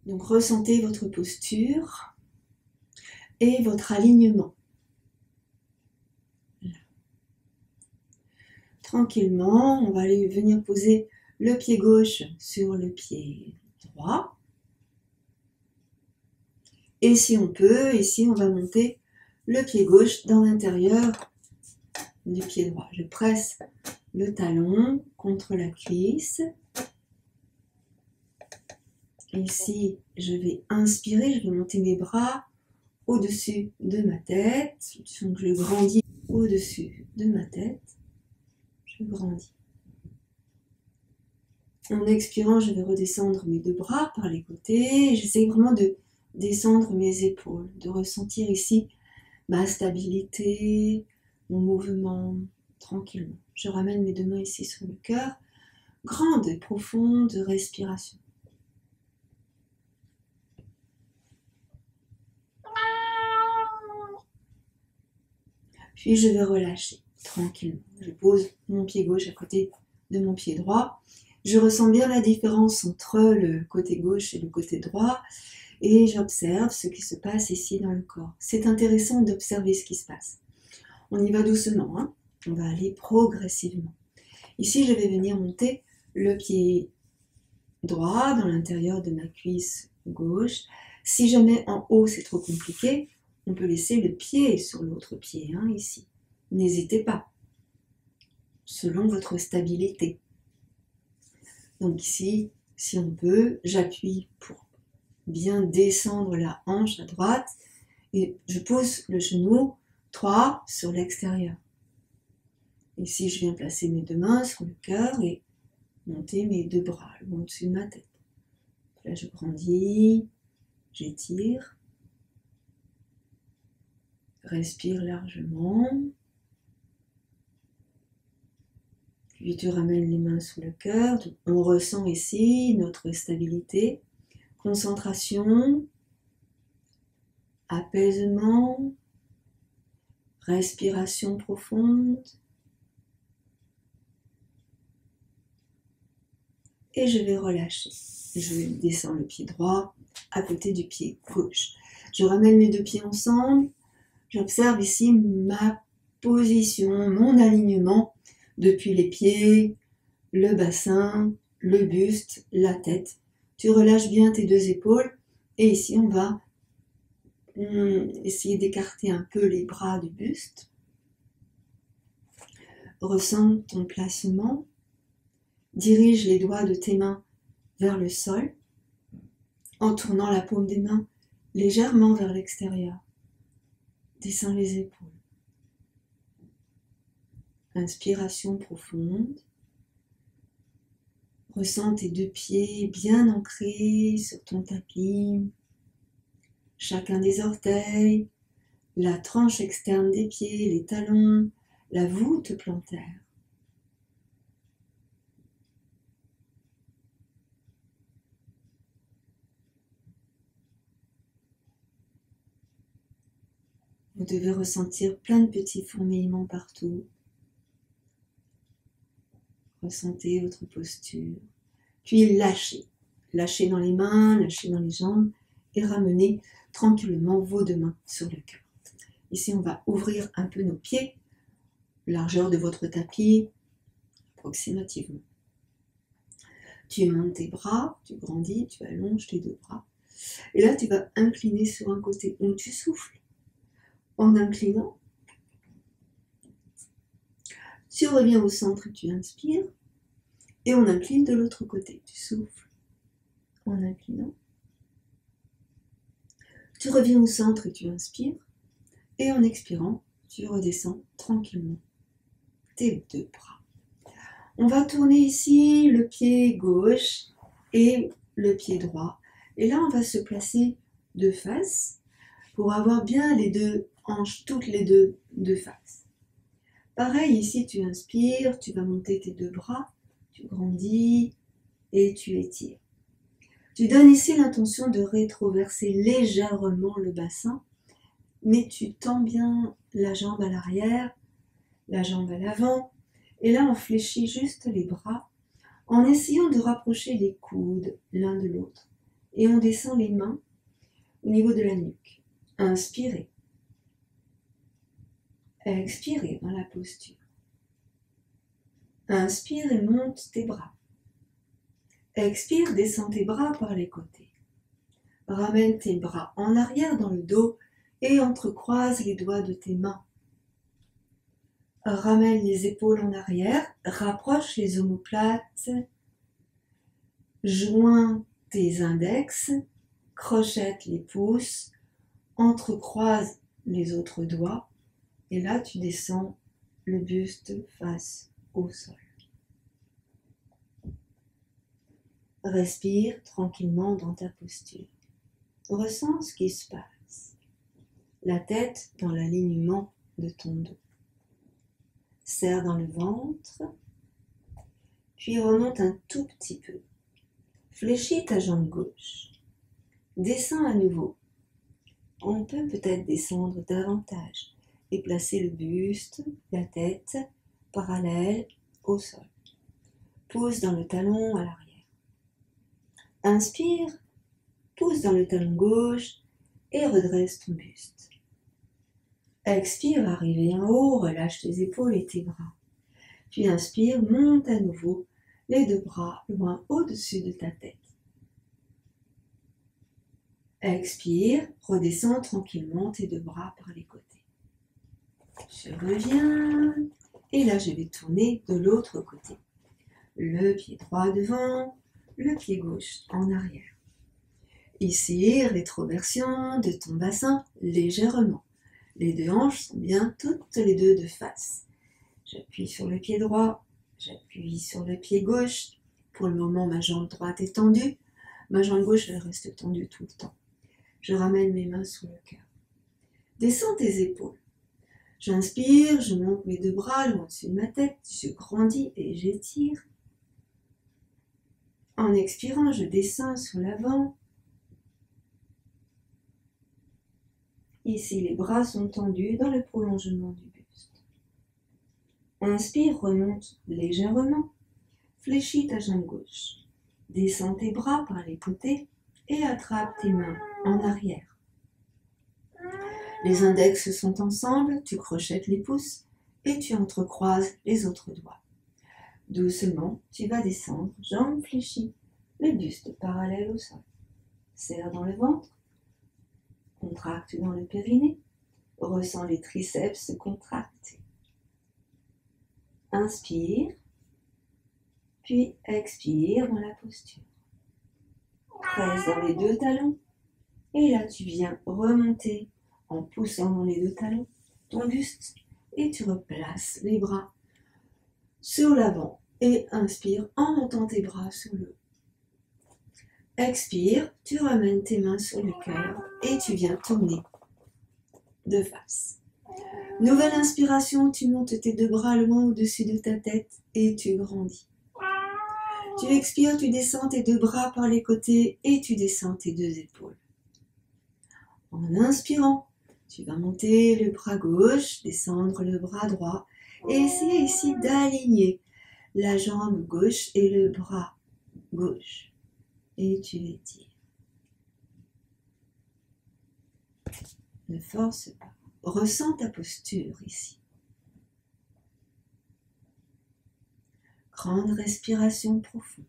Donc ressentez votre posture et votre alignement. Là. Tranquillement, on va aller venir poser le pied gauche sur le pied droit. Et si on peut, ici on va monter le pied gauche dans l'intérieur du pied droit. Je presse le talon contre la cuisse. Ici, je vais inspirer, je vais monter mes bras au-dessus de ma tête. Donc je grandis au-dessus de ma tête. Je grandis. En expirant, je vais redescendre mes deux bras par les côtés. J'essaie vraiment de descendre mes épaules, de ressentir ici ma stabilité, mon mouvement, tranquillement. Je ramène mes deux mains ici sur le cœur. Grande et profonde respiration. Puis je vais relâcher tranquillement. Je pose mon pied gauche à côté de mon pied droit. Je ressens bien la différence entre le côté gauche et le côté droit. Et j'observe ce qui se passe ici dans le corps. C'est intéressant d'observer ce qui se passe. On y va doucement, hein. On va aller progressivement. Ici, je vais venir monter le pied droit dans l'intérieur de ma cuisse gauche. Si jamais en haut c'est trop compliqué, on peut laisser le pied sur l'autre pied, hein, ici. N'hésitez pas, selon votre stabilité. Donc ici, si on peut, j'appuie pour bien descendre la hanche à droite et je pose le genou droit sur l'extérieur. Ici, je viens placer mes deux mains sur le cœur et monter mes deux bras au-dessus de ma tête. Là, je grandis, j'étire, respire largement. Puis tu ramènes les mains sous le cœur. On ressent ici notre stabilité, concentration, apaisement, respiration profonde. Et je vais relâcher. Je descends le pied droit à côté du pied gauche. Je ramène mes deux pieds ensemble. J'observe ici ma position, mon alignement depuis les pieds, le bassin, le buste, la tête. Tu relâches bien tes deux épaules et ici on va essayer d'écarter un peu les bras du buste. Ressens ton placement. Dirige les doigts de tes mains vers le sol en tournant la paume des mains légèrement vers l'extérieur. Descends les épaules. Inspiration profonde. Ressens tes deux pieds bien ancrés sur ton tapis. Chacun des orteils, la tranche externe des pieds, les talons, la voûte plantaire. Vous devez ressentir plein de petits fourmillements partout. Ressentez votre posture. Puis lâchez. Lâchez dans les mains, lâchez dans les jambes et ramenez tranquillement vos deux mains sur le cœur. Ici, on va ouvrir un peu nos pieds, largeur de votre tapis, approximativement. Tu montes tes bras, tu grandis, tu allonges tes deux bras. Et là, tu vas incliner sur un côté. Donc, tu souffles. En inclinant, tu reviens au centre et tu inspires. Et on incline de l'autre côté. Tu souffles en inclinant. Tu reviens au centre et tu inspires. Et en expirant, tu redescends tranquillement tes deux bras. On va tourner ici le pied gauche et le pied droit. Et là, on va se placer de face pour avoir bien les deux hanches, toutes les deux de face. Pareil, ici, tu inspires, tu vas monter tes deux bras, tu grandis et tu étires. Tu donnes ici l'intention de rétroverser légèrement le bassin, mais tu tends bien la jambe à l'arrière, la jambe à l'avant, et là on fléchit juste les bras en essayant de rapprocher les coudes l'un de l'autre et on descend les mains au niveau de la nuque. Inspirez. Expirez dans la posture. Inspire et monte tes bras. Expire, descends tes bras par les côtés. Ramène tes bras en arrière dans le dos et entrecroise les doigts de tes mains. Ramène les épaules en arrière, rapproche les omoplates, joins tes index, crochette les pouces, entrecroise les autres doigts et là tu descends le buste face au sol. Respire tranquillement dans ta posture. Ressens ce qui se passe. La tête dans l'alignement de ton dos. Serre dans le ventre, puis remonte un tout petit peu. Fléchis ta jambe gauche. Descends à nouveau. On peut peut-être descendre davantage et placer le buste, la tête, parallèle au sol. Pousse dans le talon à l'arrière. Inspire, pousse dans le talon gauche et redresse ton buste. Expire, arrive en haut, relâche tes épaules et tes bras. Puis inspire, monte à nouveau les deux bras loin au-dessus de ta tête. Expire, redescends tranquillement tes deux bras par les côtés. Je reviens et là je vais tourner de l'autre côté. Le pied droit devant, le pied gauche en arrière. Ici, rétroversion de ton bassin légèrement. Les deux hanches sont bien toutes les deux de face. J'appuie sur le pied droit, j'appuie sur le pied gauche. Pour le moment, ma jambe droite est tendue. Ma jambe gauche, elle reste tendue tout le temps. Je ramène mes mains sous le cœur. Descends tes épaules. J'inspire, je monte mes deux bras loin au-dessus de ma tête, je grandis et j'étire. En expirant, je descends sur l'avant. Ici, les bras sont tendus dans le prolongement du buste. Inspire, remonte légèrement. Fléchis ta jambe gauche. Descends tes bras par les côtés et attrape tes mains en arrière. Les index sont ensemble, tu crochettes les pouces et tu entrecroises les autres doigts. Doucement, tu vas descendre, jambes fléchies, le buste parallèle au sol. Serre dans le ventre, contracte dans le périnée, ressens les triceps se contracter. Inspire, puis expire dans la posture. Presse dans les deux talons et là tu viens remonter en poussant dans les deux talons ton buste et tu replaces les bras sur l'avant et inspire en montant tes bras sur le haut. Expire, tu ramènes tes mains sur le cœur et tu viens tourner de face. Nouvelle inspiration, tu montes tes deux bras loin au-dessus de ta tête et tu grandis. Tu expires, tu descends tes deux bras par les côtés et tu descends tes deux épaules. En inspirant, tu vas monter le bras gauche, descendre le bras droit et essayer ici d'aligner la jambe gauche et le bras gauche. Et tu étires. Ne force pas. Ressens ta posture ici. Grande respiration profonde.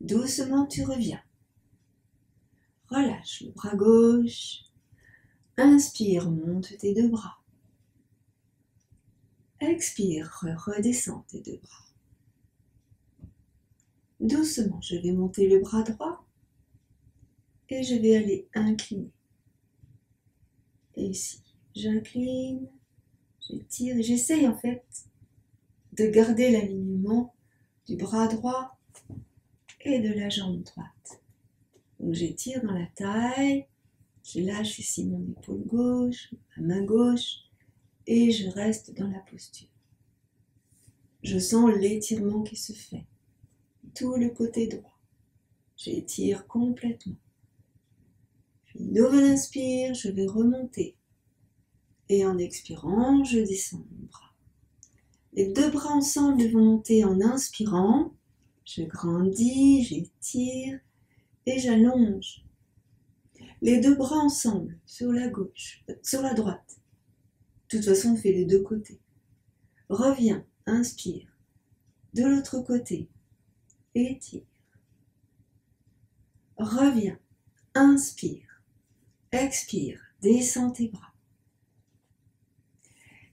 Doucement, tu reviens. Relâche le bras gauche. Inspire, monte tes deux bras. Expire, redescends tes deux bras. Doucement, je vais monter le bras droit et je vais aller incliner. Et ici, j'incline, j'étire et j'essaye en fait de garder l'alignement du bras droit et de la jambe droite. Donc j'étire dans la taille, je lâche ici mon épaule gauche, ma main gauche et je reste dans la posture. Je sens l'étirement qui se fait. Tout le côté droit. J'étire complètement. Puis nouvelle inspire, je vais remonter. Et en expirant, je descends mon bras. Les deux bras ensemble vont monter en inspirant. Je grandis, j'étire et j'allonge. Les deux bras ensemble, sur la gauche, sur la droite. De toute façon, on fait les deux côtés. Reviens, inspire. De l'autre côté, étire. Reviens, inspire. Expire, descends tes bras.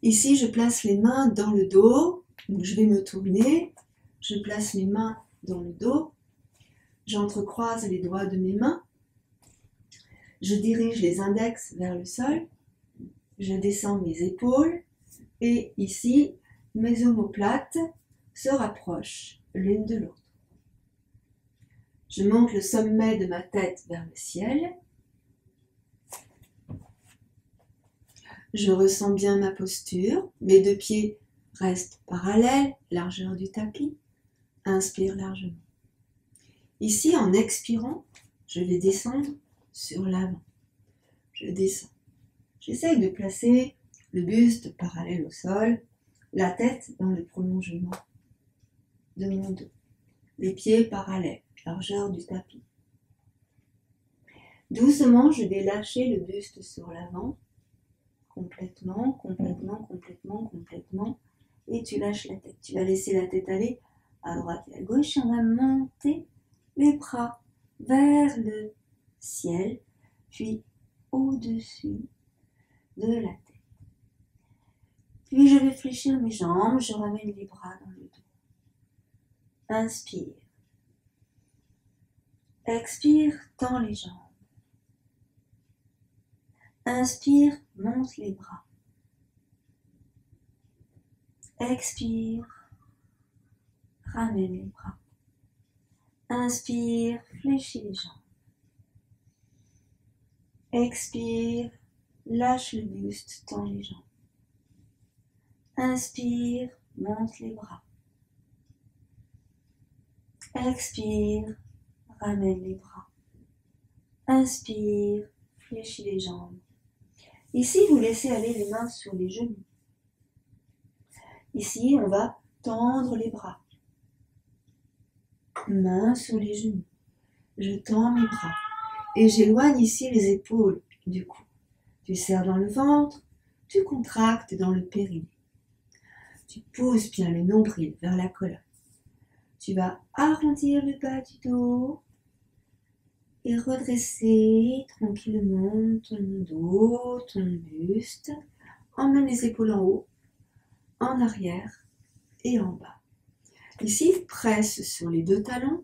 Ici, je place les mains dans le dos. Donc, je vais me tourner. Je place mes mains dans le dos. J'entrecroise les doigts de mes mains. Je dirige les index vers le sol. Je descends mes épaules. Et ici, mes omoplates se rapprochent l'une de l'autre. Je monte le sommet de ma tête vers le ciel. Je ressens bien ma posture. Mes deux pieds restent parallèles, largeur du tapis. Inspire largement. Ici, en expirant, je vais descendre sur l'avant. Je descends. J'essaye de placer le buste parallèle au sol, la tête dans le prolongement de mon dos. Les pieds parallèles, largeur du tapis. Doucement, je vais lâcher le buste sur l'avant. Complètement, complètement, complètement, complètement. Et tu lâches la tête. Tu vas laisser la tête aller à droite et à gauche. Et on va monter les bras vers le ciel, puis au-dessus de la tête. Puis je vais fléchir mes jambes. Je ramène les bras dans le dos. Inspire. Expire, tends les jambes. Inspire, monte les bras. Expire, ramène les bras. Inspire, fléchis les jambes. Expire, lâche le buste, tends les jambes. Inspire, monte les bras. Expire, ramène les bras. Inspire, fléchis les jambes. Ici, vous laissez aller les mains sur les genoux. Ici, on va tendre les bras. Mains sur les genoux. Je tends mes bras. Et j'éloigne ici les épaules du cou. Tu serres dans le ventre, tu contractes dans le périnée. Tu pousses bien le nombril vers la colonne. Tu vas arrondir le bas du dos et redresser tranquillement ton dos, ton buste. Emmène les épaules en haut, en arrière et en bas. Ici, presse sur les deux talons,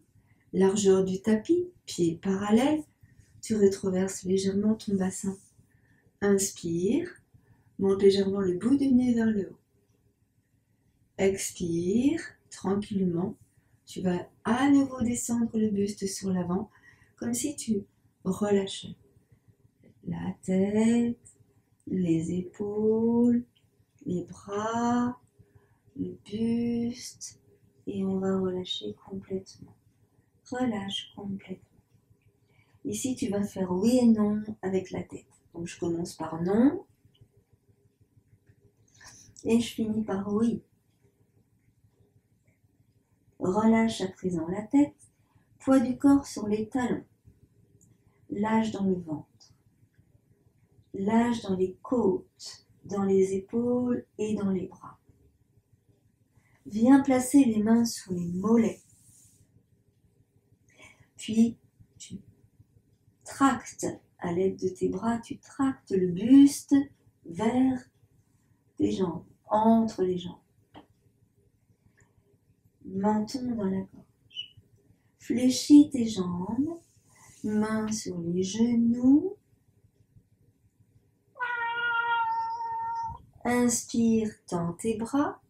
largeur du tapis, pieds parallèles. Tu rétroverses légèrement ton bassin. Inspire, monte légèrement le bout du nez vers le haut. Expire, tranquillement. Tu vas à nouveau descendre le buste sur l'avant, comme si tu relâchais la tête, les épaules, les bras, le buste, et on va relâcher complètement. Relâche complètement. Ici, tu vas faire oui et non avec la tête. Donc, je commence par non et je finis par oui. Relâche à présent la tête, poids du corps sur les talons. Lâche dans le ventre. Lâche dans les côtes, dans les épaules et dans les bras. Viens placer les mains sur les mollets. Puis, tu tractes à l'aide de tes bras, tu tractes le buste vers tes jambes, entre les jambes. Menton dans la gorge. Fléchis tes jambes, mains sur les genoux. Inspire, tends tes bras.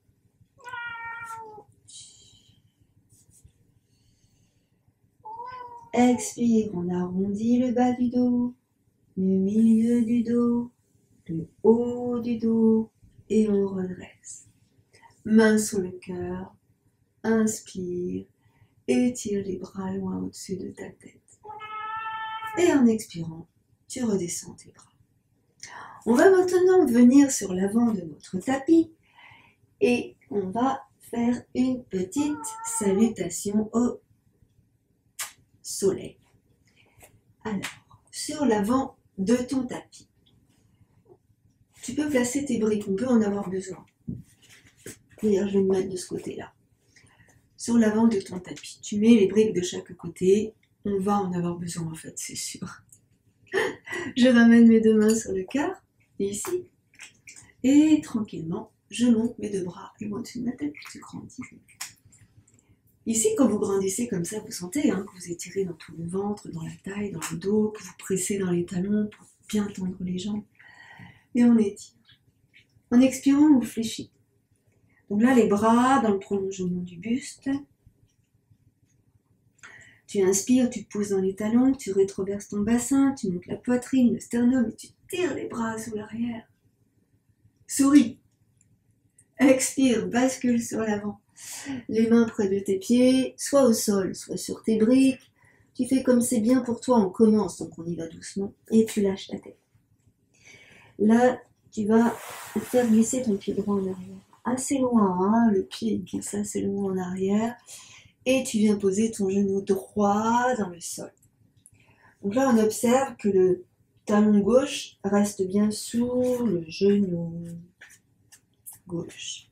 Expire, on arrondit le bas du dos, le milieu du dos, le haut du dos et on redresse. Main sur le cœur, inspire, étire les bras loin au-dessus de ta tête. Et en expirant, tu redescends tes bras. On va maintenant venir sur l'avant de notre tapis et on va faire une petite salutation au soleil. Alors, sur l'avant de ton tapis, tu peux placer tes briques, on peut en avoir besoin. D'ailleurs, je vais me mettre de ce côté-là. Sur l'avant de ton tapis, tu mets les briques de chaque côté. On va en avoir besoin en fait, c'est sûr. Je ramène mes deux mains sur le quart, ici. Et tranquillement, je monte mes deux bras et au-dessus de ma tête, je grandis. Ici, quand vous grandissez comme ça, vous sentez que vous étirez dans tout le ventre, dans la taille, dans le dos, que vous pressez dans les talons pour bien tendre les jambes. Et on étire. En expirant, on fléchit. Donc là, les bras dans le prolongement du buste. Tu inspires, tu te pousses dans les talons, tu rétroverses ton bassin, tu montes la poitrine, le sternum et tu tires les bras sur l'arrière. Souris. Expire, bascule sur l'avant. Les mains près de tes pieds, soit au sol, soit sur tes briques. Tu fais comme c'est bien pour toi, on commence, donc on y va doucement. Et tu lâches la tête. Là, tu vas faire glisser ton pied droit en arrière. Assez loin, le pied glisse assez loin en arrière. Et tu viens poser ton genou droit dans le sol. Donc là, on observe que le talon gauche reste bien sous le genou gauche.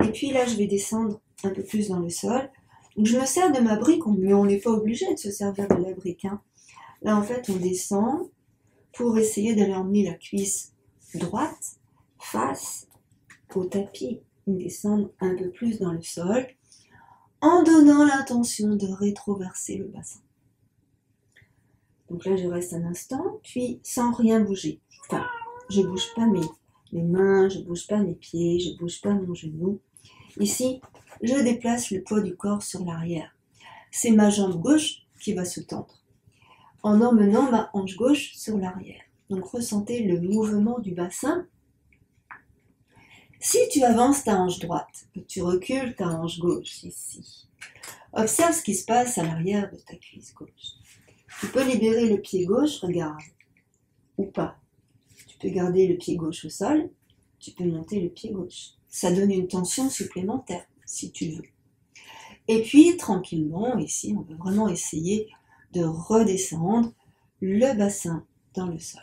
Et puis là, je vais descendre un peu plus dans le sol. Donc je me sers de ma brique, mais on n'est pas obligé de se servir de la brique. Là, en fait, on descend pour essayer d'aller emmener la cuisse droite face au tapis. On descend un peu plus dans le sol en donnant l'intention de rétroverser le bassin. Donc là, je reste un instant, puis sans rien bouger. Enfin, je ne bouge pas mes mains, je ne bouge pas mes pieds, je ne bouge pas mon genou. Ici, je déplace le poids du corps sur l'arrière. C'est ma jambe gauche qui va se tendre, en emmenant ma hanche gauche sur l'arrière. Donc ressentez le mouvement du bassin. Si tu avances ta hanche droite, que tu recules ta hanche gauche ici, observe ce qui se passe à l'arrière de ta cuisse gauche. Tu peux libérer le pied gauche, regarde, ou pas. Tu peux garder le pied gauche au sol, tu peux monter le pied gauche. Ça donne une tension supplémentaire, si tu veux. Et puis, tranquillement, ici, on va vraiment essayer de redescendre le bassin dans le sol.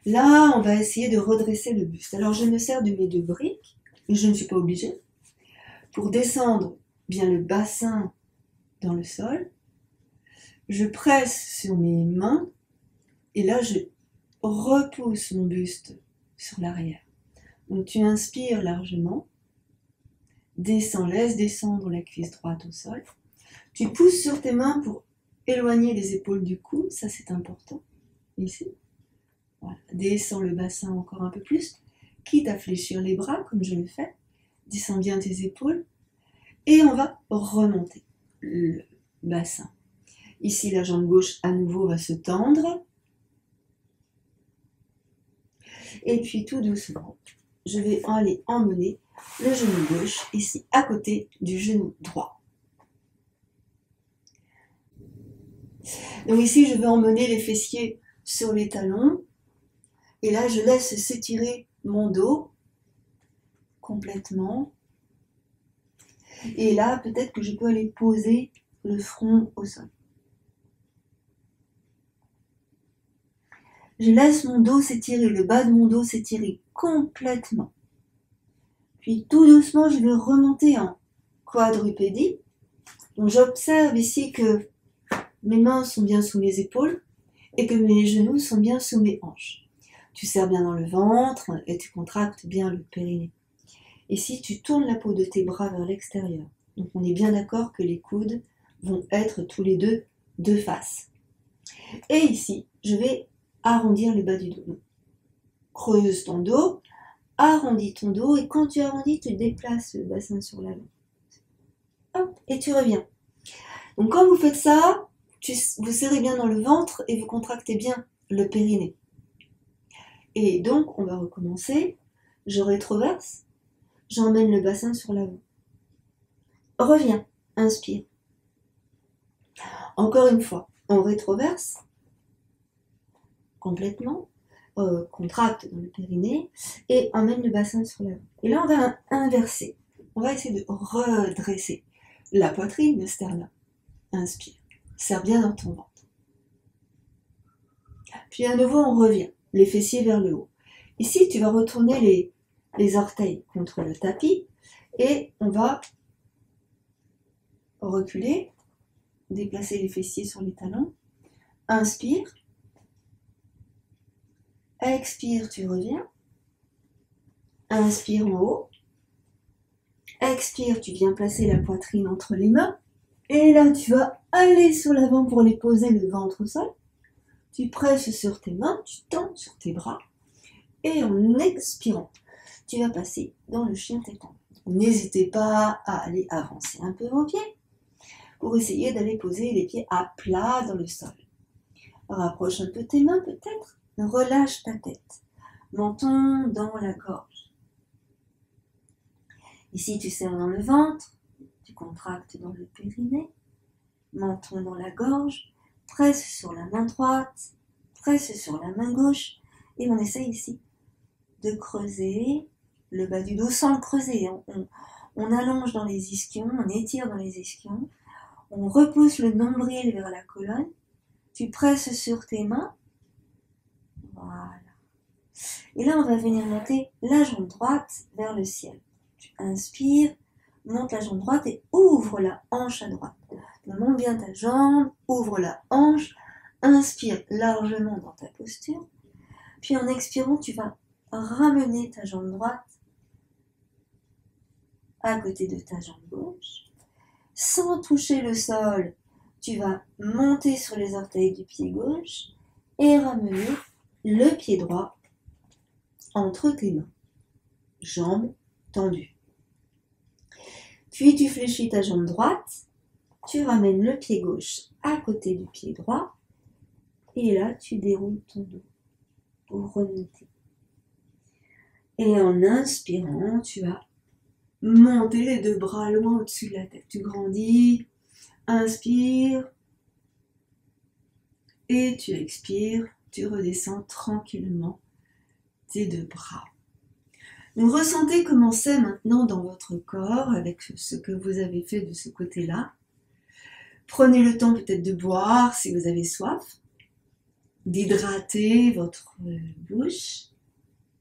Là, on va essayer de redresser le buste. Alors, je me sers de mes deux briques, et je ne suis pas obligée, pour descendre bien le bassin dans le sol. Je presse sur mes mains, et là, je repousse mon buste sur l'arrière. Donc, tu inspires largement, descends, laisse descendre la cuisse droite au sol. Tu pousses sur tes mains pour éloigner les épaules du cou, ça c'est important, ici. Voilà. Descends le bassin encore un peu plus, quitte à fléchir les bras comme je le fais. Descends bien tes épaules et on va remonter le bassin. Ici, la jambe gauche à nouveau va se tendre. Et puis tout doucement, je vais aller emmener le genou gauche ici à côté du genou droit. Donc ici, je vais emmener les fessiers sur les talons. Et là, je laisse s'étirer mon dos complètement. Et là, peut-être que je peux aller poser le front au sol. Je laisse mon dos s'étirer, le bas de mon dos s'étirer complètement. Puis tout doucement, je vais remonter en quadrupédie. Donc j'observe ici que mes mains sont bien sous mes épaules et que mes genoux sont bien sous mes hanches. Tu serres bien dans le ventre et tu contractes bien le périnée. Ici, tu tournes la peau de tes bras vers l'extérieur. Donc on est bien d'accord que les coudes vont être tous les deux de face. Et ici, je vais arrondir le bas du dos. Donc, creuse ton dos, arrondis ton dos et quand tu arrondis, tu déplaces le bassin sur l'avant. Hop, et tu reviens. Donc quand vous faites ça, vous serrez bien dans le ventre et vous contractez bien le périnée. Et donc, on va recommencer. Je rétroverse, j'emmène le bassin sur l'avant. Reviens, inspire. Encore une fois, on rétroverse complètement, contracte dans le périnée et emmène le bassin sur l'avant. Et là, on va inverser. on va essayer de redresser la poitrine, le sternum. Inspire, serre bien dans ton ventre. Puis à nouveau, on revient, les fessiers vers le haut. Ici, tu vas retourner les orteils contre le tapis et on va reculer, déplacer les fessiers sur les talons. Inspire. Expire, tu reviens. Inspire en haut. Expire, tu viens placer la poitrine entre les mains. Et là, tu vas aller sur l'avant pour les poser le ventre au sol. Tu presses sur tes mains, tu tends sur tes bras. Et en expirant, tu vas passer dans le chien téton. N'hésitez pas à aller avancer un peu vos pieds pour essayer d'aller poser les pieds à plat dans le sol. Rapproche un peu tes mains peut-être. Relâche ta tête. Menton dans la gorge. Ici, tu serres dans le ventre. Tu contractes dans le périnée. Menton dans la gorge. Presse sur la main droite. Presse sur la main gauche. Et on essaye ici de creuser le bas du dos sans le creuser. On allonge dans les ischions, on étire dans les ischions. On repousse le nombril vers la colonne. Tu presses sur tes mains. Voilà. Et là, on va venir monter la jambe droite vers le ciel. Tu inspires, monte la jambe droite et ouvre la hanche à droite. Monte bien ta jambe, ouvre la hanche, inspire largement dans ta posture. Puis en expirant, tu vas ramener ta jambe droite à côté de ta jambe gauche. Sans toucher le sol, tu vas monter sur les orteils du pied gauche et ramener le pied droit entre tes mains, jambes tendues. Puis tu fléchis ta jambe droite, tu ramènes le pied gauche à côté du pied droit et là tu déroules ton dos pour remonter. Et en inspirant, tu vas monter les deux bras loin au-dessus de la tête. Tu grandis, inspire et tu expires, tu redescends tranquillement tes deux bras. Donc ressentez comment c'est maintenant dans votre corps avec ce que vous avez fait de ce côté-là. Prenez le temps peut-être de boire si vous avez soif, d'hydrater votre bouche,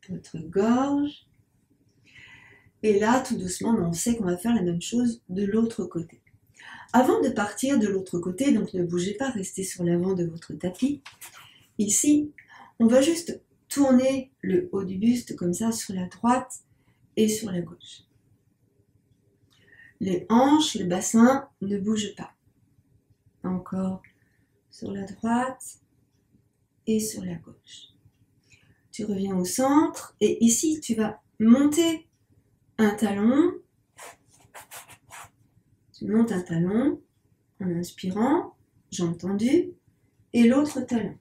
votre gorge. Et là, tout doucement, on sait qu'on va faire la même chose de l'autre côté. Avant de partir de l'autre côté, donc ne bougez pas, restez sur l'avant de votre tapis. Ici, on va juste tourner le haut du buste comme ça sur la droite et sur la gauche. Les hanches, le bassin ne bougent pas. Encore sur la droite et sur la gauche. Tu reviens au centre et ici, tu vas monter un talon. Tu montes un talon en inspirant, jambe tendue, et l'autre talon.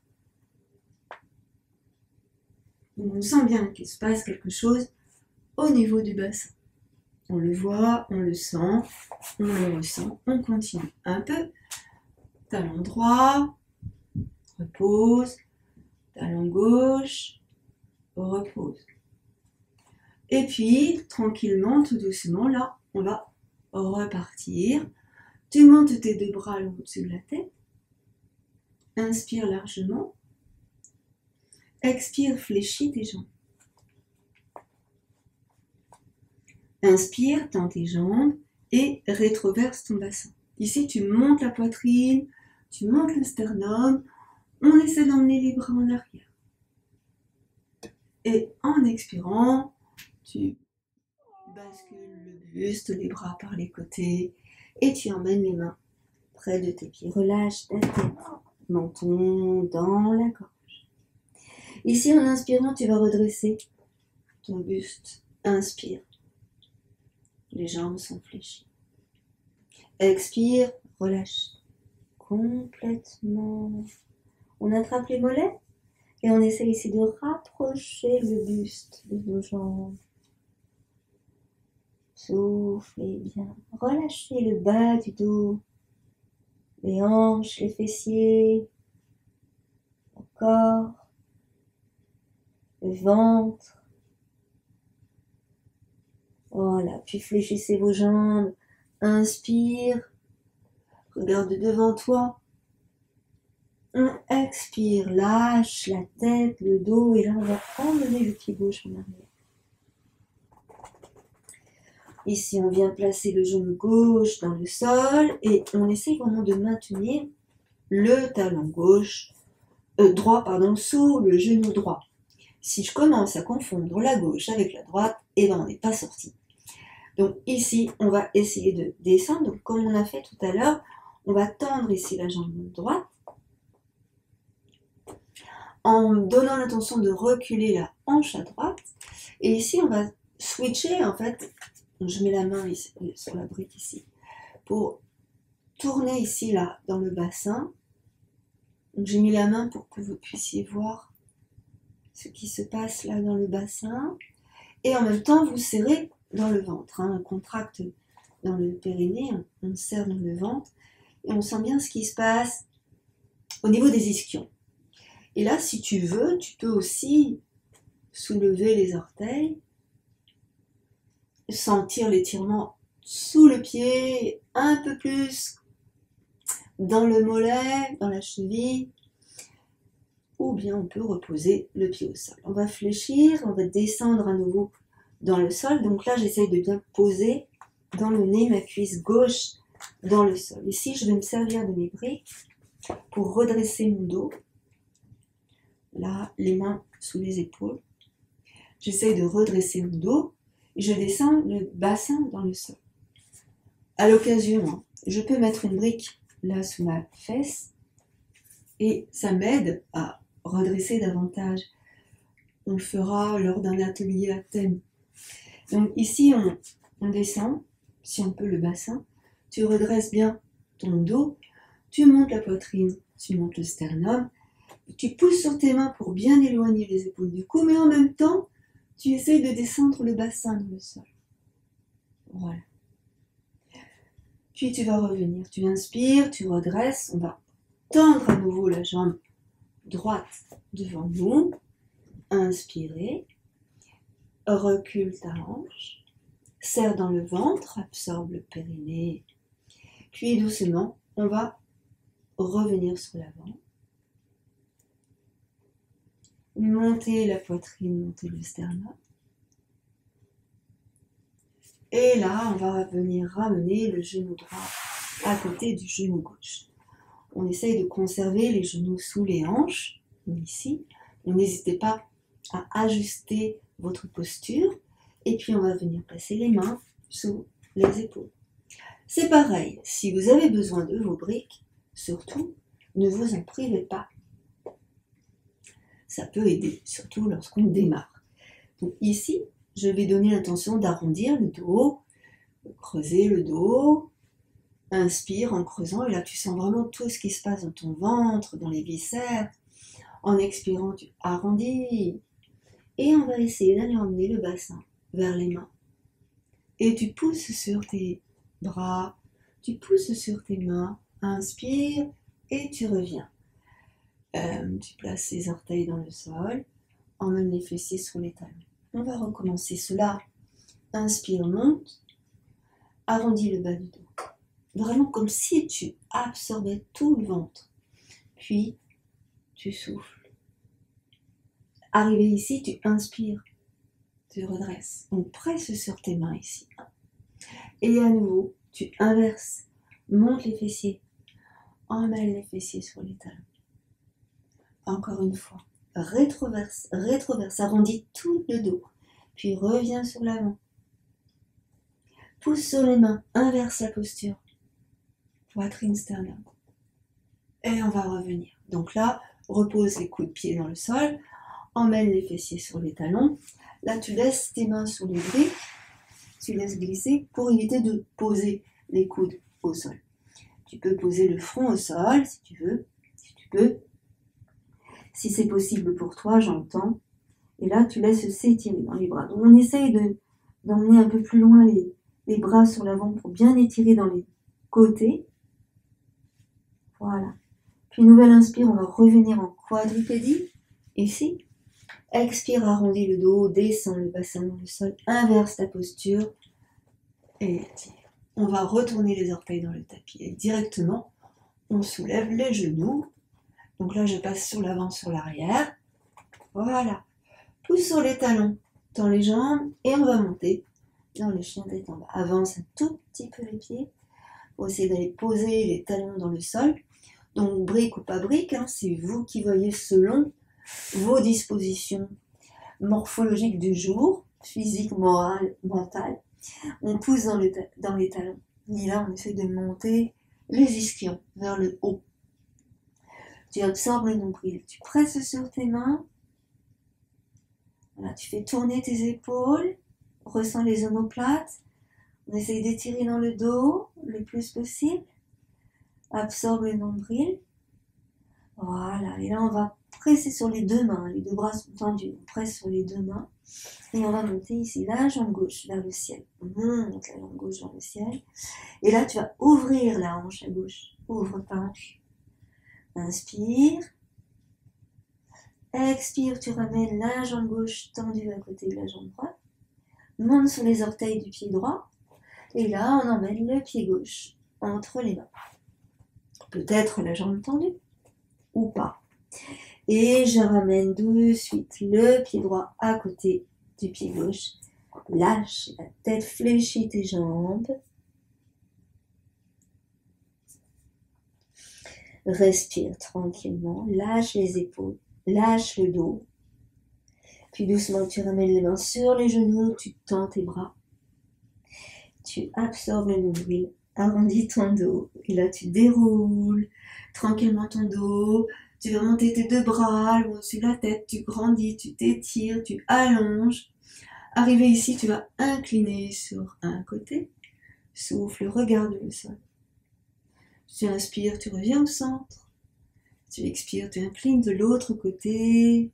Donc on sent bien qu'il se passe quelque chose au niveau du bassin. On le voit, on le sent, on le ressent, on continue un peu. Talon droit, repose, talon gauche, repose. Et puis, tranquillement, tout doucement, là, on va repartir. Tu montes tes deux bras au-dessus de la tête. Inspire largement. Expire, fléchis tes jambes. Inspire, tends tes jambes et rétroverse ton bassin. Ici, tu montes la poitrine, tu montes le sternum. On essaie d'emmener les bras en arrière. Et en expirant, tu bascules le buste, les bras par les côtés et tu emmènes les mains près de tes pieds. Relâche ta tête, menton dans la gorge. Ici, en inspirant, tu vas redresser ton buste. Inspire. Les jambes sont fléchies. Expire, relâche complètement. On attrape les mollets et on essaie ici de rapprocher le buste de nos jambes. Soufflez bien. Relâchez le bas du dos, les hanches, les fessiers, le corps, le ventre, Voilà, puis fléchissez vos jambes. Inspire. Regarde devant toi. On expire, lâche la tête, le dos, et là on va emmener le pied gauche en arrière. Ici on vient placer le genou gauche dans le sol et on essaye vraiment de maintenir le talon gauche, droit sous le genou droit. Si je commence à confondre la gauche avec la droite, et ben on n'est pas sorti. Donc ici on va essayer de descendre, donc comme on a fait tout à l'heure, on va tendre ici la jambe droite, en donnant l'intention de reculer la hanche à droite. Et ici, on va switcher, en fait, je mets la main ici, sur la brique ici, pour tourner ici, là, dans le bassin. Donc j'ai mis la main pour que vous puissiez voir ce qui se passe là dans le bassin. Et en même temps, vous serrez dans le ventre. Hein, on contracte dans le périnée, on serre dans le ventre. Et on sent bien ce qui se passe au niveau des ischions. Et là, si tu veux, tu peux aussi soulever les orteils, sentir l'étirement sous le pied, un peu plus dans le mollet, dans la cheville, ou bien on peut reposer le pied au sol. On va fléchir, on va descendre à nouveau dans le sol. Donc là, j'essaye de bien poser dans le nez ma cuisse gauche dans le sol. Ici, je vais me servir de mes briques pour redresser mon dos. Là, les mains sous les épaules. J'essaye de redresser mon dos et je descends le bassin dans le sol. À l'occasion, hein, je peux mettre une brique là sous ma fesse et ça m'aide à redresser davantage. On le fera lors d'un atelier à thème. Donc ici, on descend, si on peut, le bassin. Tu redresses bien ton dos, tu montes la poitrine, tu montes le sternum. Tu pousses sur tes mains pour bien éloigner les épaules du cou, mais en même temps, tu essayes de descendre le bassin dans le sol. Voilà. Puis tu vas revenir. Tu inspires, tu redresses. On va tendre à nouveau la jambe droite devant nous. Inspirez. Recule ta hanche. Serre dans le ventre. Absorbe le périnée. Puis doucement, on va revenir sur l'avant. Montez la poitrine, montez le sternum. Et là, on va venir ramener le genou droit à côté du genou gauche. On essaye de conserver les genoux sous les hanches, ici. N'hésitez pas à ajuster votre posture. Et puis, on va venir placer les mains sous les épaules. C'est pareil, si vous avez besoin de vos briques, surtout, ne vous en privez pas. Ça peut aider, surtout lorsqu'on démarre. Donc ici, je vais donner l'intention d'arrondir le dos, creuser le dos. Inspire en creusant, et là tu sens vraiment tout ce qui se passe dans ton ventre, dans les viscères. En expirant, tu arrondis. Et on va essayer d'aller emmener le bassin vers les mains. Et tu pousses sur tes bras, tu pousses sur tes mains. Inspire et tu reviens. Tu places les orteils dans le sol, emmène les fessiers sur les talons. On va recommencer cela. Inspire, monte, arrondis le bas du dos. Vraiment comme si tu absorbais tout le ventre. Puis, tu souffles. Arrivé ici, tu inspires, tu redresses. On presse sur tes mains ici. Et à nouveau, tu inverses. Monte les fessiers. Emmène les fessiers sur les talons. Encore une fois, rétroverse, arrondis tout le dos, puis reviens sur l'avant. Pousse sur les mains, inverse la posture, poitrine, sternum. Et on va revenir. Donc là, repose les coudes de pied dans le sol, emmène les fessiers sur les talons. Là, tu laisses tes mains sur les briques, tu laisses glisser pour éviter de poser les coudes au sol. Tu peux poser le front au sol si tu veux, si tu peux. Si c'est possible pour toi, j'entends. Et là, tu laisses s'étirer dans les bras. Donc, on essaye d'emmener un peu plus loin les bras sur l'avant pour bien étirer dans les côtés. Voilà. Puis, nouvelle inspire, on va revenir en quadrupédie. Ici. Expire, arrondis le dos, descends le bassin dans le sol, inverse ta posture et étire. On va retourner les orteils dans le tapis et directement, on soulève les genoux. Donc là, je passe sur l'avant, sur l'arrière. Voilà. Pousse sur les talons, tends les jambes et on va monter dans le chien tête en bas. Avance un tout petit peu les pieds pour essayer d'aller poser les talons dans le sol. Donc brique ou pas brique, hein, c'est vous qui voyez selon vos dispositions morphologiques du jour, physique, morale, mentale. On pousse dans les talons. Et là, on essaie de monter les ischions vers le haut. Tu absorbes le nombril, tu presses sur tes mains. Voilà, tu fais tourner tes épaules, ressens les omoplates. On essaye d'étirer dans le dos le plus possible. Absorbe le nombril. Voilà, et là on va presser sur les deux mains, les deux bras sont tendus. On presse sur les deux mains et on va monter ici la jambe gauche vers le ciel. On monte la jambe gauche vers le ciel. Et là tu vas ouvrir la hanche à gauche. Ouvre ta hanche. Inspire. Expire, tu ramènes la jambe gauche tendue à côté de la jambe droite. Monte sur les orteils du pied droit. Et là, on emmène le pied gauche entre les mains. Peut-être la jambe tendue ou pas. Et je ramène de suite le pied droit à côté du pied gauche. Lâche la tête, fléchis tes jambes. Respire tranquillement, lâche les épaules, lâche le dos. Puis doucement, tu ramènes les mains sur les genoux, tu tends tes bras. Tu absorbes le nombril, arrondis ton dos. Et là, tu déroules tranquillement ton dos. Tu vas monter tes deux bras au-dessus de la tête. Tu grandis, tu t'étires, tu allonges. Arrivé ici, tu vas incliner sur un côté. Souffle, regarde le sol. Tu inspires, tu reviens au centre. Tu expires, tu inclines de l'autre côté.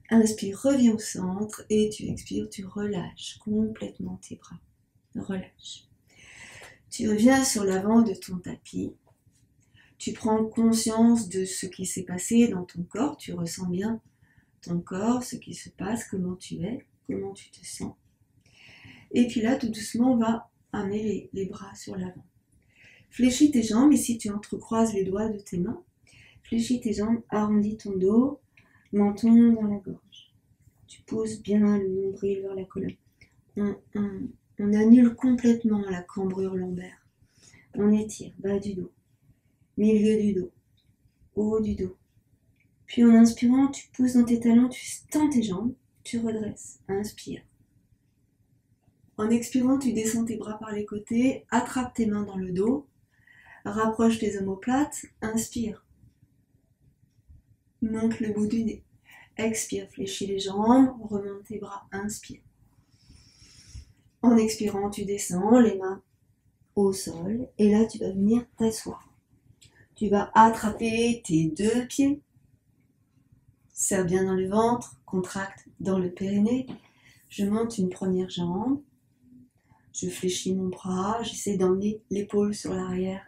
Inspire, reviens au centre. Et tu expires, tu relâches complètement tes bras. Relâche. Tu reviens sur l'avant de ton tapis. Tu prends conscience de ce qui s'est passé dans ton corps. Tu ressens bien ton corps, ce qui se passe, comment tu es, comment tu te sens. Et puis là, tout doucement, on va amener les bras sur l'avant. Fléchis tes jambes, ici tu entrecroises les doigts de tes mains. Fléchis tes jambes, arrondis ton dos, menton dans la gorge. Tu poses bien le nombril vers la colonne. On annule complètement la cambrure lombaire. On étire, bas du dos, milieu du dos, haut du dos. Puis en inspirant, tu pousses dans tes talons, tu tends tes jambes, tu redresses. Inspire. En expirant, tu descends tes bras par les côtés, attrape tes mains dans le dos, rapproche tes omoplates, inspire. Monte le bout du nez. Expire, fléchis les jambes, remonte tes bras, inspire. En expirant, tu descends les mains au sol et là, tu vas venir t'asseoir. Tu vas attraper tes deux pieds. Serre bien dans le ventre, contracte dans le périnée. Je monte une première jambe. Je fléchis mon bras, j'essaie d'emmener l'épaule sur l'arrière.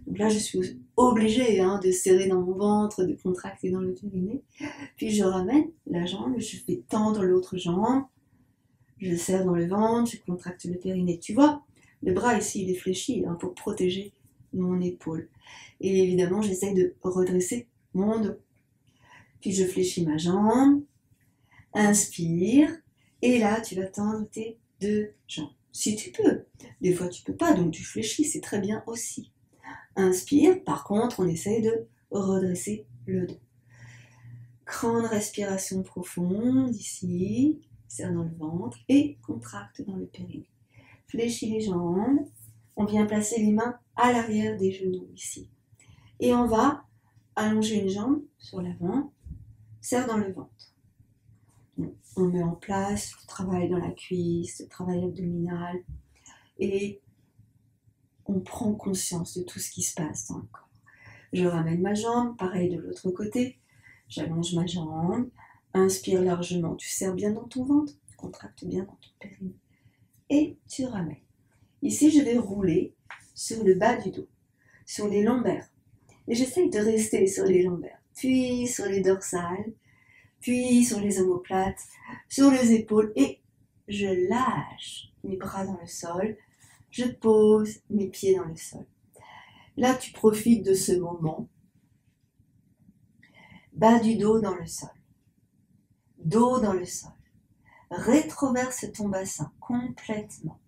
Donc là, je suis obligée de serrer dans mon ventre, de contracter dans le périnée. Puis je ramène la jambe, je fais tendre l'autre jambe. Je serre dans le ventre, je contracte le périnée. Tu vois, le bras ici, il est fléchi pour protéger mon épaule. Et évidemment, j'essaie de redresser mon dos. Puis je fléchis ma jambe. Inspire. Et là, tu vas tendre tes deux jambes. Si tu peux. Des fois, tu peux pas, donc tu fléchis, c'est très bien aussi. Inspire. Par contre, on essaie de redresser le dos. Grande respiration profonde ici. Serre dans le ventre et contracte dans le périnée. Fléchis les jambes. On vient placer les mains à l'arrière des genoux ici. Et on va allonger une jambe sur l'avant. Serre dans le ventre. On met en place le travail dans la cuisse, le travail abdominal. Et on prend conscience de tout ce qui se passe dans le corps. Je ramène ma jambe, pareil de l'autre côté. J'allonge ma jambe. Inspire largement, tu serres bien dans ton ventre, contracte bien dans ton périnée. Et tu ramènes. Ici, je vais rouler sur le bas du dos, sur les lombaires. Et j'essaye de rester sur les lombaires, puis sur les dorsales, puis sur les omoplates, sur les épaules et je lâche mes bras dans le sol, je pose mes pieds dans le sol. Là, tu profites de ce moment. Bas du dos dans le sol, dos dans le sol. Rétroverse ton bassin complètement.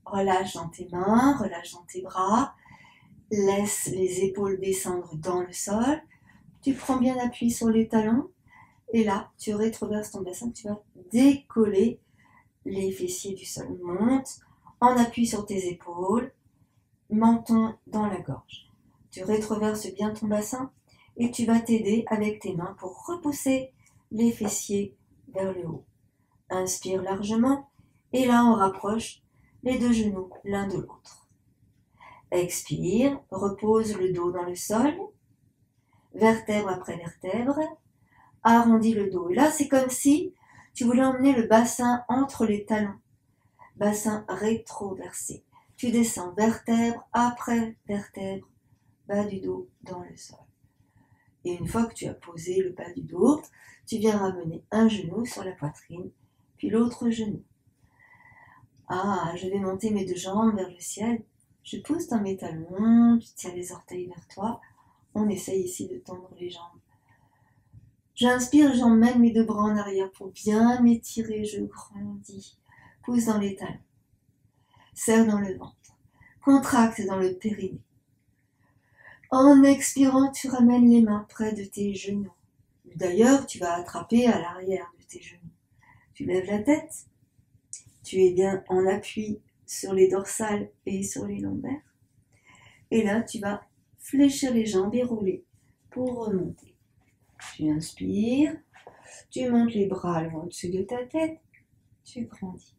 Relâche dans tes mains, relâche dans tes bras. Laisse les épaules descendre dans le sol. Tu prends bien appui sur les talons. Et là, tu rétroverses ton bassin. Tu vas décoller les fessiers du sol. Monte en appui sur tes épaules. Menton dans la gorge. Tu rétroverses bien ton bassin. Et tu vas t'aider avec tes mains pour repousser les fessiers vers le haut. Inspire largement et là on rapproche les deux genoux l'un de l'autre. Expire, repose le dos dans le sol, vertèbre après vertèbre, arrondis le dos. Et là c'est comme si tu voulais emmener le bassin entre les talons, bassin rétroversé. Tu descends vertèbre après vertèbre, bas du dos dans le sol. Et une fois que tu as posé le bas du dos, tu viens ramener un genou sur la poitrine, puis l'autre genou. Ah, je vais monter mes deux jambes vers le ciel. Je pousse dans mes talons, tu tiens les orteils vers toi. On essaye ici de tendre les jambes. J'inspire, j'emmène mes deux bras en arrière pour bien m'étirer, je grandis. Pousse dans les talons. Serre dans le ventre. Contracte dans le périnée. En expirant, tu ramènes les mains près de tes genoux. D'ailleurs, tu vas attraper à l'arrière de tes genoux. Tu lèves la tête. Tu es bien en appui sur les dorsales et sur les lombaires. Et là, tu vas fléchir les jambes et rouler pour remonter. Tu inspires. Tu montes les bras loin au-dessus de ta tête. Tu grandis.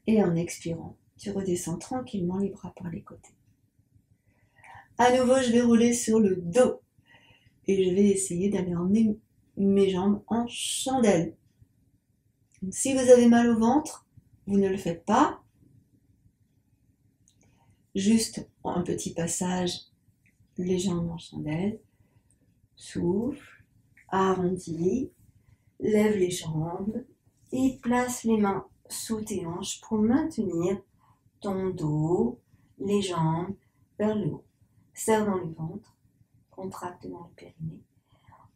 Et en expirant, tu redescends tranquillement les bras par les côtés. À nouveau, je vais rouler sur le dos. Et je vais essayer d'aller emmener mes jambes en chandelle. Donc, si vous avez mal au ventre, vous ne le faites pas. Juste un petit passage, les jambes en chandelle. Souffle, arrondis, lève les jambes et place les mains sous tes hanches pour maintenir ton dos, les jambes vers le haut. Serre dans le ventre, contracte dans le périnée.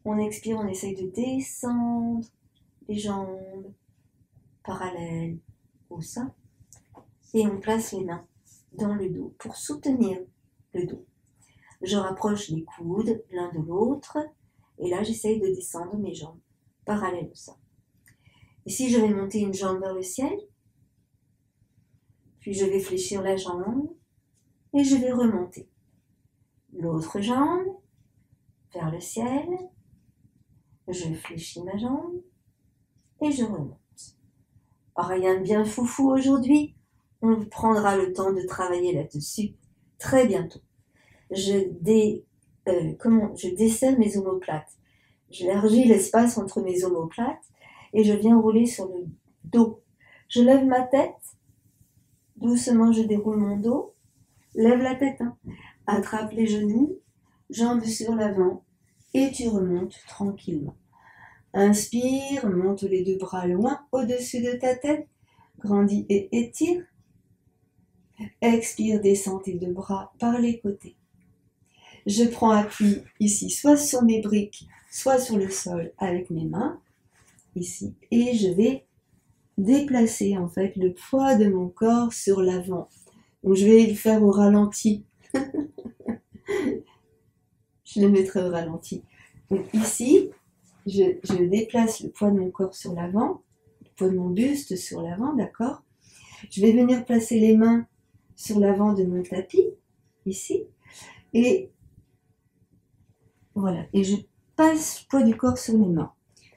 On expire, on essaye de descendre les jambes parallèles au sein. Et on place les mains dans le dos pour soutenir le dos. Je rapproche les coudes l'un de l'autre. Et là, j'essaye de descendre mes jambes parallèles au sein. Ici, je vais monter une jambe vers le ciel. Puis je vais fléchir la jambe. Et je vais remonter. L'autre jambe vers le ciel. Je fléchis ma jambe. Et je remonte. Rien de bien foufou aujourd'hui. On prendra le temps de travailler là-dessus très bientôt. Je desserre mes omoplates. J'élargis l'espace entre mes omoplates et je viens rouler sur le dos. Je lève ma tête. Doucement, je déroule mon dos. Lève la tête. Attrape les genoux. Jambes sur l'avant. Et tu remontes tranquillement. Inspire, monte les deux bras loin au-dessus de ta tête. Grandis et étire. Expire, descends tes deux bras par les côtés. Je prends appui ici, soit sur mes briques, soit sur le sol avec mes mains, ici. Et je vais déplacer en fait le poids de mon corps sur l'avant. Donc je vais le faire au ralenti. Je le mettrai au ralenti. Donc ici, je déplace le poids de mon corps sur l'avant, le poids de mon buste sur l'avant, d'accord? Je vais venir placer les mains sur l'avant de mon tapis, ici, et voilà, et je passe le poids du corps sur mes mains.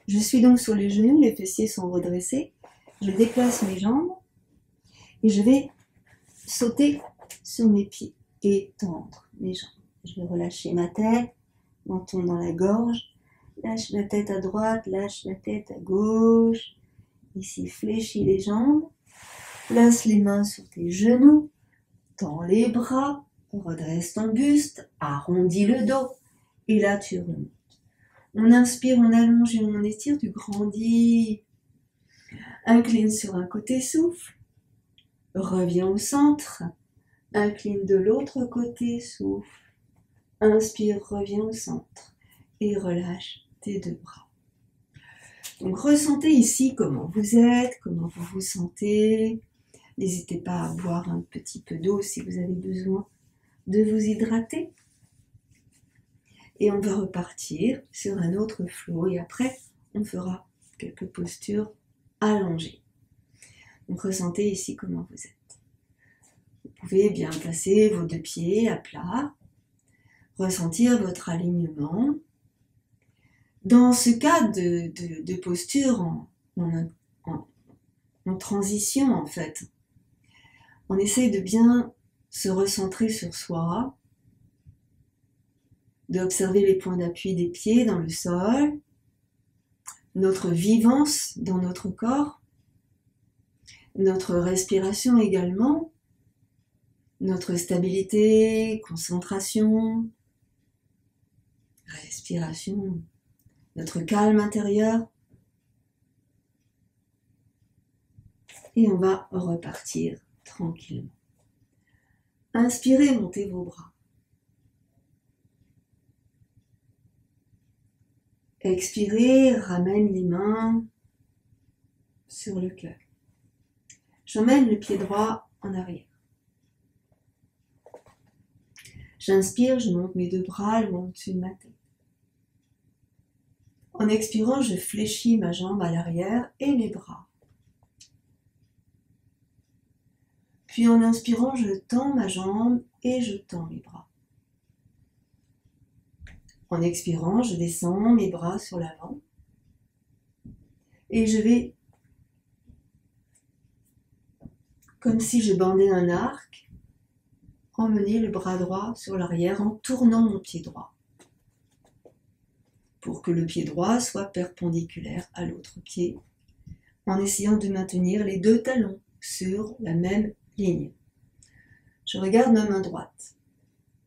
Je suis donc sur les genoux, les fessiers sont redressés, je déplace mes jambes, et je vais sauter sur mes pieds et tendre mes jambes. Je vais relâcher ma tête, menton dans la gorge, lâche la tête à droite, lâche la tête à gauche, ici fléchis les jambes, place les mains sur tes genoux, tends les bras, redresse ton buste, arrondis le dos, et là tu remontes. On inspire, on allonge et on étire, tu grandis. Incline sur un côté, souffle. Reviens au centre. Incline de l'autre côté, souffle. Inspire, reviens au centre. Et relâche tes deux bras. Donc ressentez ici comment vous êtes, comment vous vous sentez. N'hésitez pas à boire un petit peu d'eau si vous avez besoin de vous hydrater. Et on va repartir sur un autre flow et après on fera quelques postures allongées. Donc ressentez ici comment vous êtes. Vous pouvez bien placer vos deux pieds à plat, ressentir votre alignement. Dans ce cas de posture en transition en fait, on essaye de bien se recentrer sur soi, d'observer les points d'appui des pieds dans le sol, notre vivance dans notre corps, notre respiration également, notre stabilité, concentration, respiration, notre calme intérieur. Et on va repartir tranquillement. Inspirez, montez vos bras. Expirez, ramène les mains sur le cœur. J'emmène le pied droit en arrière. J'inspire, je monte mes deux bras loin au-dessus de ma tête. En expirant, je fléchis ma jambe à l'arrière et mes bras. Puis en inspirant, je tends ma jambe et je tends mes bras. En expirant, je descends mes bras sur l'avant et je vais, comme si je bandais un arc, emmener le bras droit sur l'arrière en tournant mon pied droit pour que le pied droit soit perpendiculaire à l'autre pied en essayant de maintenir les deux talons sur la même ligne. Je regarde ma main droite,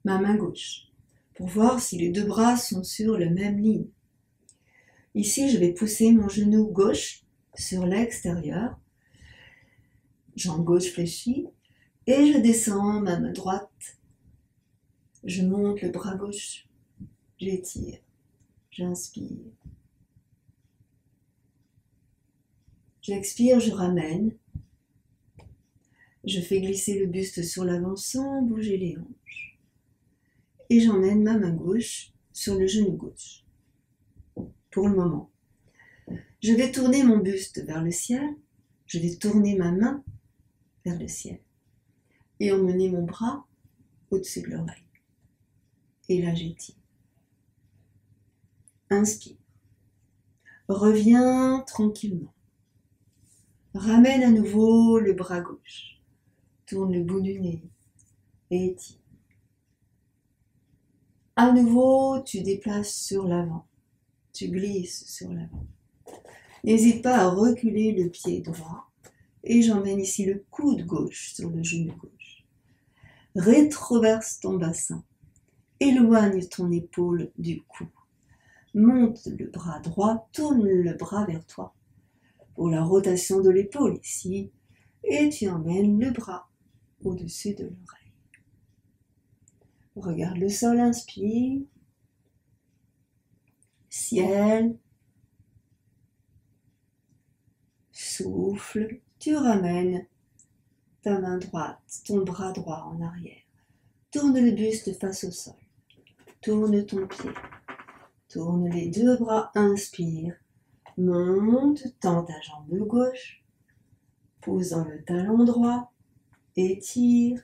ma main gauche, pour voir si les deux bras sont sur la même ligne. Ici, je vais pousser mon genou gauche sur l'extérieur, jambe gauche fléchie, et je descends ma main droite. Je monte le bras gauche, j'étire, j'inspire. J'expire, je ramène. Je fais glisser le buste sur l'avant sans bouger les hanches. Et j'emmène ma main gauche sur le genou gauche. Pour le moment. Je vais tourner mon buste vers le ciel. Je vais tourner ma main vers le ciel. Et emmener mon bras au-dessus de l'oreille. Et là, j'étire. Inspire. Reviens tranquillement. Ramène à nouveau le bras gauche. Tourne le bout du nez et étire. À nouveau, tu déplaces sur l'avant. Tu glisses sur l'avant. N'hésite pas à reculer le pied droit et j'emmène ici le coude gauche sur le genou gauche. Rétroverse ton bassin. Éloigne ton épaule du cou. Monte le bras droit, tourne le bras vers toi. Pour la rotation de l'épaule ici, et tu emmènes le bras au-dessus de l'oreille. Regarde le sol, inspire. Ciel. Souffle. Tu ramènes ta main droite, ton bras droit en arrière. Tourne le buste face au sol. Tourne ton pied. Tourne les deux bras, inspire. Monte, tends ta jambe gauche. Pose dans le talon droit. Étire,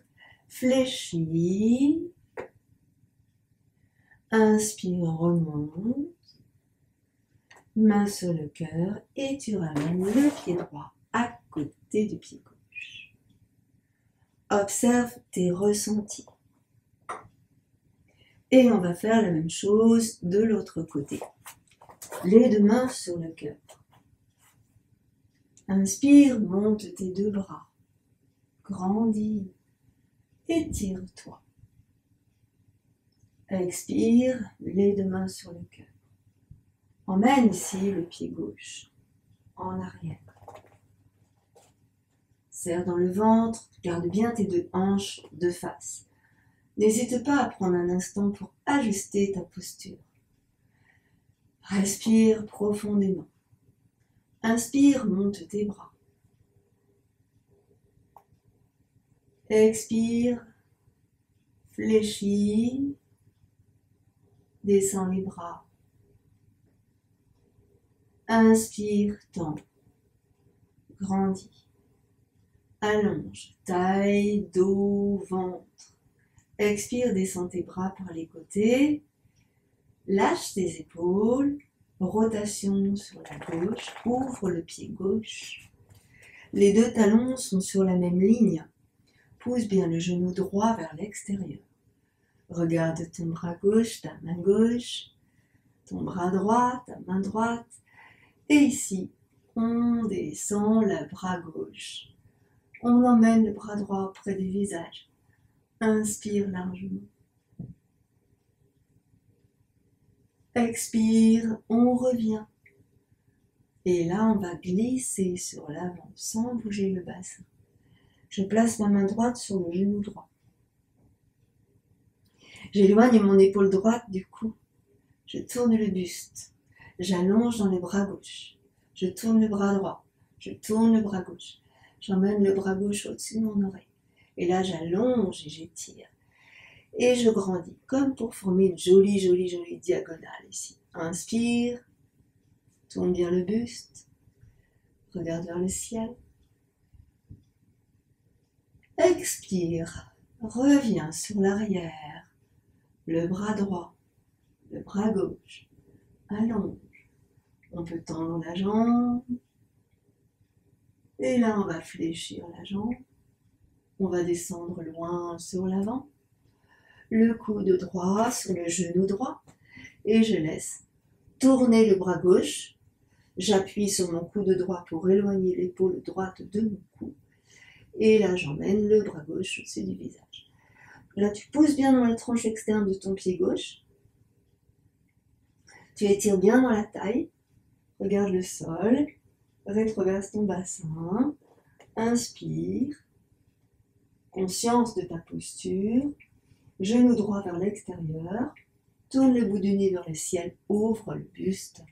fléchis, inspire, remonte, main sur le cœur et tu ramènes le pied droit à côté du pied gauche. Observe tes ressentis. Et on va faire la même chose de l'autre côté. Les deux mains sur le cœur. Inspire, monte tes deux bras. Grandis, étire-toi. Expire, les deux mains sur le cœur. Emmène ici le pied gauche en arrière. Serre dans le ventre, garde bien tes deux hanches de face. N'hésite pas à prendre un instant pour ajuster ta posture. Respire profondément. Inspire, monte tes bras. Expire, fléchis, descends les bras. Inspire, tends, grandis. Allonge, taille, dos, ventre. Expire, descends tes bras par les côtés. Lâche tes épaules. Rotation sur la gauche. Ouvre le pied gauche. Les deux talons sont sur la même ligne. Pousse bien le genou droit vers l'extérieur. Regarde ton bras gauche, ta main gauche. Ton bras droit, ta main droite. Et ici, on descend le bras gauche. On emmène le bras droit près du visage. Inspire largement. Expire, on revient. Et là, on va glisser sur l'avant sans bouger le bassin. Je place ma main droite sur le genou droit. J'éloigne mon épaule droite du cou. Je tourne le buste. J'allonge dans les bras gauche. Je tourne le bras droit. Je tourne le bras gauche. J'emmène le bras gauche au-dessus de mon oreille. Et là, j'allonge et j'étire. Et je grandis, comme pour former une jolie diagonale ici. Inspire. Tourne bien le buste. Regarde vers le ciel. Expire. Reviens sur l'arrière. Le bras droit. Le bras gauche. Allonge. On peut tendre la jambe. Et là, on va fléchir la jambe. On va descendre loin sur l'avant. Le coude droit sur le genou droit. Et je laisse tourner le bras gauche. J'appuie sur mon coude droit pour éloigner l'épaule droite de mon cou. Et là, j'emmène le bras gauche au-dessus du visage. Là, tu pousses bien dans la tranche externe de ton pied gauche. Tu étires bien dans la taille. Regarde le sol. Rétroverse ton bassin. Inspire. Conscience de ta posture. Genou droit vers l'extérieur. Tourne le bout du nez vers le ciel. Ouvre le buste.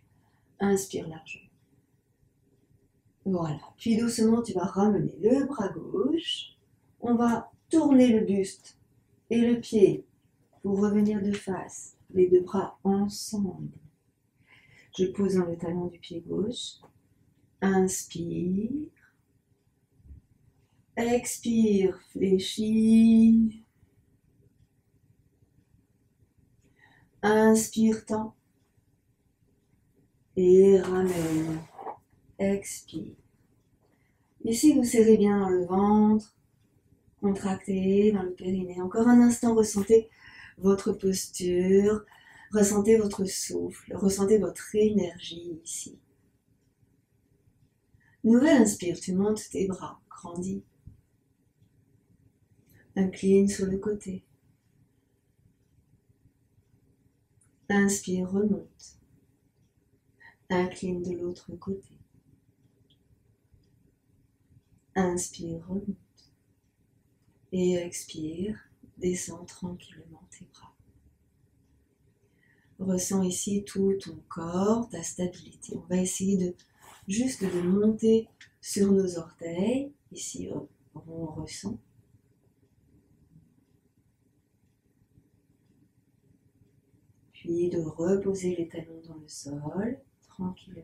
Inspire largement. Voilà. Puis doucement, tu vas ramener le bras gauche. On va tourner le buste et le pied pour revenir de face. Les deux bras ensemble. Je pose dans le talon du pied gauche. Inspire. Expire, fléchis. Inspire, tends. Et ramène. Expire. Ici, vous serrez bien dans le ventre. Contractez dans le périnée. Encore un instant, ressentez votre posture. Ressentez votre souffle. Ressentez votre énergie ici. Nouvelle inspire, tu montes tes bras. Grandis. Incline sur le côté. Inspire, remonte. Incline de l'autre côté. Inspire, remonte. Et expire, descends tranquillement tes bras. Ressens ici tout ton corps, ta stabilité. On va essayer juste de monter sur nos orteils. Ici, on ressent. Puis de reposer les talons dans le sol, tranquillement.